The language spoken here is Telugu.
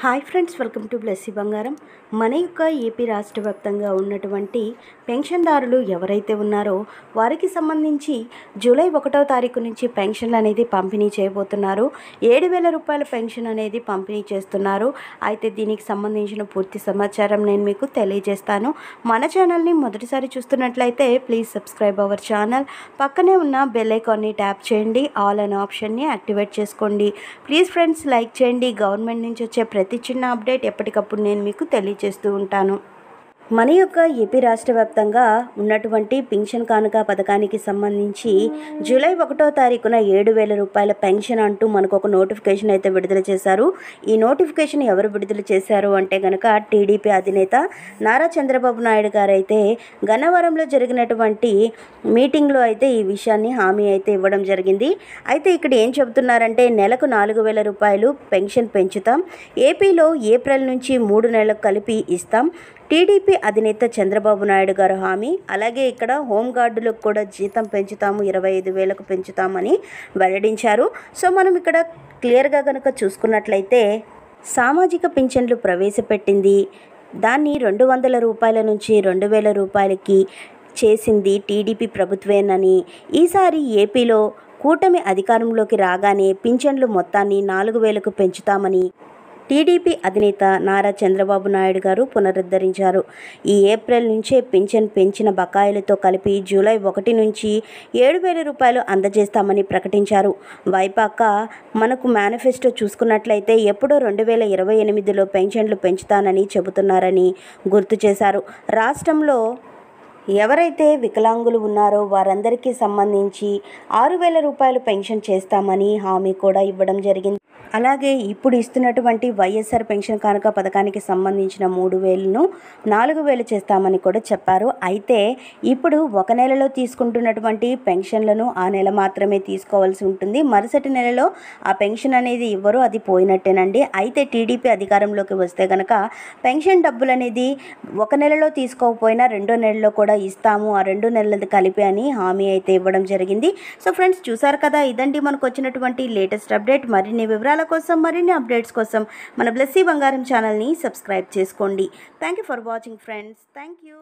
Hi friends, welcome to Blessy బంగారం. మన యొక్క ఏపీ రాష్ట్ర వ్యాప్తంగా ఉన్నటువంటి పెన్షన్దారులు ఎవరైతే ఉన్నారో వారికి సంబంధించి జూలై 1వ తారీఖు నుంచి పెన్షన్లు అనేది పంపిణీ చేయబోతున్నారు. 7,000 రూపాయల పెన్షన్ అనేది పంపిణీ చేస్తున్నారు. అయితే దీనికి సంబంధించిన పూర్తి సమాచారం నేను మీకు తెలియజేస్తాను. మన ఛానల్ని మొదటిసారి చూస్తున్నట్లయితే ప్లీజ్ సబ్స్క్రైబ్ అవర్ ఛానల్. పక్కనే ఉన్న బెల్ ఐకాన్ని ట్యాప్ చేయండి, ఆల్ అనే ఆప్షన్ని యాక్టివేట్ చేసుకోండి. ప్లీజ్ ఫ్రెండ్స్ లైక్ చేయండి. గవర్నమెంట్ నుంచి వచ్చే ప్రతి చిన్న అప్డేట్ ఎప్పటికప్పుడు నేను మీకు తెలియజేస్తూ ఉంటాను. మన యొక్క ఏపీ రాష్ట్ర వ్యాప్తంగా ఉన్నటువంటి పింఛన్ కానుక పథకానికి సంబంధించి జూలై 1వ తారీఖున 7,000 రూపాయల పెన్షన్ అంటూ మనకు ఒక నోటిఫికేషన్ అయితే విడుదల చేశారు. ఈ నోటిఫికేషన్ ఎవరు విడుదల చేశారు అంటే కనుక టీడీపీ అధినేత నారా చంద్రబాబు నాయుడు గారు అయితే గన్నవరంలో జరిగినటువంటి మీటింగ్లో అయితే ఈ విషయాన్ని హామీ అయితే ఇవ్వడం జరిగింది. అయితే ఇక్కడ ఏం చెబుతున్నారంటే నెలకు 4,000 రూపాయలు పెన్షన్ పెంచుతాం, ఏపీలో ఏప్రిల్ నుంచి 3 నెలలకు కలిపి ఇస్తాం, టీడీపీ అధినేత చంద్రబాబు నాయుడు గారు హామీ. అలాగే ఇక్కడ హోంగార్డులకు కూడా జీతం పెంచుతాము, 25,000కు పెంచుతామని వెల్లడించారు. సో మనం ఇక్కడ క్లియర్గా కనుక చూసుకున్నట్లయితే సామాజిక పింఛన్లు ప్రవేశపెట్టింది, దాన్ని 200 రూపాయల నుంచి 2,000 రూపాయలకి చేసింది టీడీపీ ప్రభుత్వేనని, ఈసారి ఏపీలో కూటమి అధికారంలోకి రాగానే పింఛన్లు మొత్తాన్ని 4,000కు పెంచుతామని టీడీపీ అధినేత నారా చంద్రబాబు నాయుడు గారు పునరుద్ధరించారు. ఈ ఏప్రిల్ నుంచే పింఛన్ పెంచిన బకాయిలతో కలిపి జూలై 1 నుంచి 7,000 రూపాయలు అందజేస్తామని ప్రకటించారు. వైపాక మనకు మేనిఫెస్టో చూసుకున్నట్లయితే ఎప్పుడో 2028లో పెన్షన్లు పెంచుతానని చెబుతున్నారని గుర్తు చేశారు. రాష్ట్రంలో ఎవరైతే వికలాంగులు ఉన్నారో వారందరికీ సంబంధించి 6,000 రూపాయలు పెన్షన్ చేస్తామని హామీ కూడా ఇవ్వడం జరిగింది. అలాగే ఇప్పుడు ఇస్తున్నటువంటి వైఎస్ఆర్ పెన్షన్ కానుక పథకానికి సంబంధించిన 3,000ను 4,000 చేస్తామని కూడా చెప్పారు. అయితే ఇప్పుడు ఒక నెలలో తీసుకుంటున్నటువంటి పెన్షన్లను ఆ నెల మాత్రమే తీసుకోవాల్సి ఉంటుంది. మరుసటి నెలలో ఆ పెన్షన్ అనేది ఇవ్వరు, అది పోయినట్టేనండి. అయితే టీడీపీ అధికారంలోకి వస్తే కనుక పెన్షన్ డబ్బులు అనేది ఒక నెలలో తీసుకోకపోయినా 2వ నెలలో కూడా ఇస్తాము, ఆ 2 నెలలది కలిపి అని హామీ అయితే ఇవ్వడం జరిగింది. సో ఫ్రెండ్స్ చూసారు కదా, ఇదండి మనకు వచ్చినటువంటి లేటెస్ట్ అప్డేట్. మరిన్ని వివరాల కోసం, మరిన్ని అప్డేట్స్ కోసం మన బ్లెస్సీ బంగారం ఛానల్ని సబ్స్క్రైబ్ చేసుకోండి. Thank you for watching friends. Thank you.